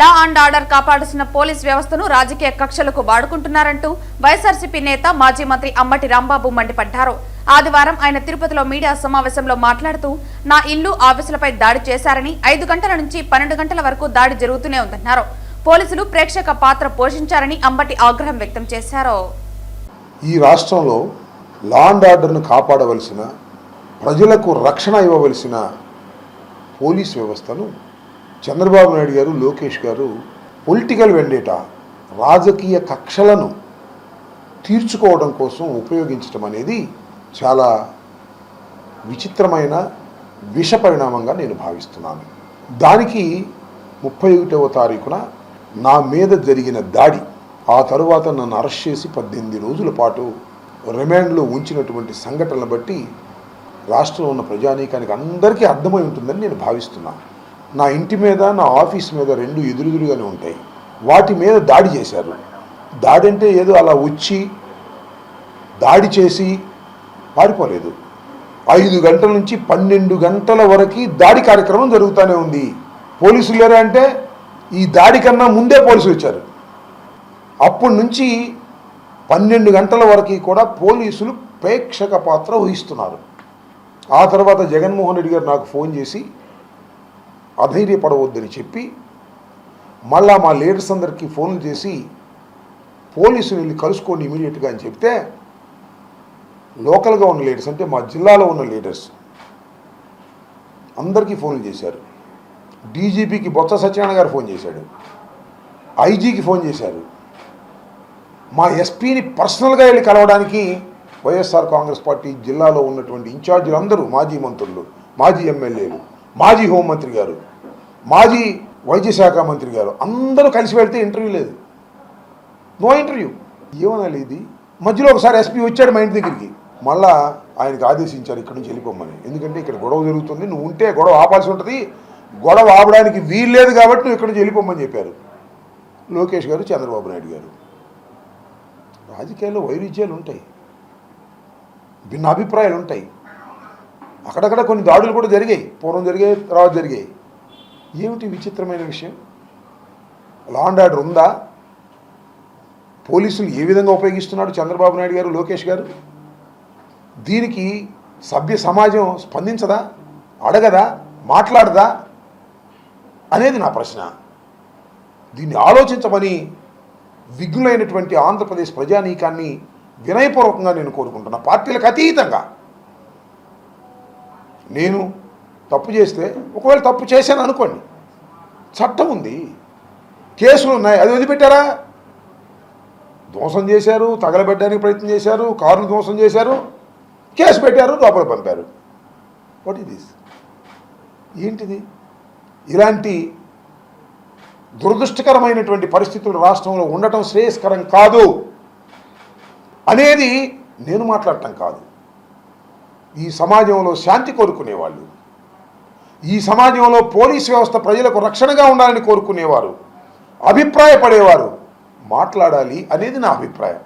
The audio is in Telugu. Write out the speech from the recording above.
లా అండ్ ఆర్డర్ కాపాడాల్సిన పోలీస్ వ్యవస్థను రాజకీయ కక్షలకు వాడుకుంటున్నారంటూ వైఎస్ఆర్సీపీ నేత మాజీ మంత్రి అంబటి రాంబాబు మండిపడ్డారు. ఆదివారం ఆయన తిరుపతిలో మీడియా సమావేశంలో మాట్లాడుతూ నా ఇల్లు ఆఫీసులపై దాడి చేశారని 5 గంటల నుంచి 12 గంటల వరకు దాడి జరుగుతూనే ఉందన్నారు. పోలీసులు ప్రేక్షక పాత్ర పోషించారని అంబటి ఆగ్రహం వ్యక్తం చేశారు. ఈ రాష్ట్రంలో లా అండ్ ఆర్డర్ను కాపాడవలసిన, ప్రజలకు రక్షణ ఇవ్వవలసిన పోలీస్ వ్యవస్థను చంద్రబాబు నాయుడు గారు, లోకేష్ గారు పొలిటికల్ వెండేటా, రాజకీయ కక్షలను తీర్చుకోవడం కోసం ఉపయోగించడం అనేది చాలా విచిత్రమైన విష పరిణామంగా నేను భావిస్తున్నాను. దానికి 31వ తారీఖున నా మీద జరిగిన దాడి, ఆ తరువాత నన్ను అరెస్ట్ చేసి 18 రోజుల పాటు రిమాండ్లో ఉంచినటువంటి సంఘటనలను బట్టి రాష్ట్రంలో ఉన్న ప్రజానీకానికి అందరికీ అర్థమై ఉంటుందని నేను భావిస్తున్నాను. నా ఇంటి మీద, నా ఆఫీస్ మీద 2 ఎదురుగానే ఉంటాయి. వాటి మీద దాడి చేశారు. దాడి అంటే ఏదో అలా వచ్చి దాడి చేసి పారిపోలేదు. 5 గంటల నుంచి 12 గంటల వరకు దాడి కార్యక్రమం జరుగుతూనే ఉంది. పోలీసులు లేరా అంటే ఈ దాడి కన్నా ముందే పోలీసులు వచ్చారు. అప్పటి నుంచి 12 గంటల వరకు కూడా పోలీసులు ప్రేక్షక పాత్ర వహిస్తున్నారు. ఆ తర్వాత జగన్మోహన్ రెడ్డి గారు నాకు ఫోన్ చేసి అధైర్యపడవద్దని చెప్పి మళ్ళా మా లీడర్స్ అందరికీ ఫోన్లు చేసి పోలీసులు వెళ్ళి కలుసుకోండి ఇమీడియట్గా అని చెప్తే లోకల్గా ఉన్న లీడర్స్, అంటే మా జిల్లాలో ఉన్న లీడర్స్ అందరికీ ఫోన్లు చేశారు. డీజీపీకి బొత్స సత్యనారాయణ గారు ఫోన్ చేశాడు, ఐజీకి ఫోన్ చేశారు. మా ఎస్పీని పర్సనల్గా వెళ్ళి కలవడానికి వైఎస్ఆర్ కాంగ్రెస్ పార్టీ జిల్లాలో ఉన్నటువంటి ఇన్ఛార్జీలు అందరూ, మాజీ మంత్రులు, మాజీ ఎమ్మెల్యేలు, మాజీ హోంమంత్రి గారు, మాజీ వైద్య శాఖ మంత్రి గారు అందరూ కలిసి వెళ్తే ఇంటర్వ్యూ లేదు. No interview. ఏమనాలి ఇది? మధ్యలో ఒకసారి ఎస్పీ వచ్చాడు మా ఇంటి దగ్గరికి. మళ్ళా ఆయనకు ఆదేశించారు ఇక్కడి నుంచి వెళ్ళిపోమని. ఎందుకంటే ఇక్కడ గొడవ జరుగుతుంది, నువ్వు ఉంటే గొడవ ఆపాల్సి ఉంటుంది, గొడవ ఆపడానికి వీల్లేదు కాబట్టి నువ్వు ఇక్కడి నుంచి వెళ్ళిపోమని చెప్పారు లోకేష్ గారు, చంద్రబాబు నాయుడు గారు. రాజకీయాల్లో వైరుధ్యాలు ఉంటాయి, భిన్న అభిప్రాయాలు ఉంటాయి. అక్కడక్కడ కొన్ని దాడులు కూడా జరిగాయి, పూర్వం జరిగాయి, తర్వాత జరిగాయి. ఏమిటి విచిత్రమైన విషయం? లా అండ్ ఆర్డర్ ఉందా? పోలీసులు ఏ విధంగా ఉపయోగిస్తున్నాడు చంద్రబాబు నాయుడు గారు, లోకేష్ గారు? దీనికి సభ్య సమాజం స్పందించదా, అడగదా, మాట్లాడదా అనేది నా ప్రశ్న. దీన్ని ఆలోచించమని విఘ్నులైనటువంటి ఆంధ్రప్రదేశ్ ప్రజానీకాన్ని వినయపూర్వకంగా నేను కోరుకుంటున్నా. పార్టీలకు అతీతంగా నేను తప్పు చేస్తే, ఒకవేళ తప్పు చేశాను అనుకోండి, చట్టం ఉంది, కేసులు ఉన్నాయి, అది వదిలిపెట్టారా? ధ్వంసం చేశారు, తగలబెట్టడానికి ప్రయత్నం చేశారు, కారును ధ్వంసం చేశారు, కేసు పెట్టారు, లోపల పంపారు. What is this? ఏంటిది? ఇలాంటి దురదృష్టకరమైనటువంటి పరిస్థితులు రాష్ట్రంలో ఉండటం శ్రేయస్కరం కాదు అనేది నేను మాట్లాడటం కాదు. ఈ సమాజంలో శాంతి కోరుకునేవాళ్ళు, ఈ సమాజంలో పోలీస్ వ్యవస్థ ప్రజలకు రక్షణగా ఉండాలని కోరుకునేవారు, అభిప్రాయపడేవారు మాట్లాడాలి అనేది నా అభిప్రాయం.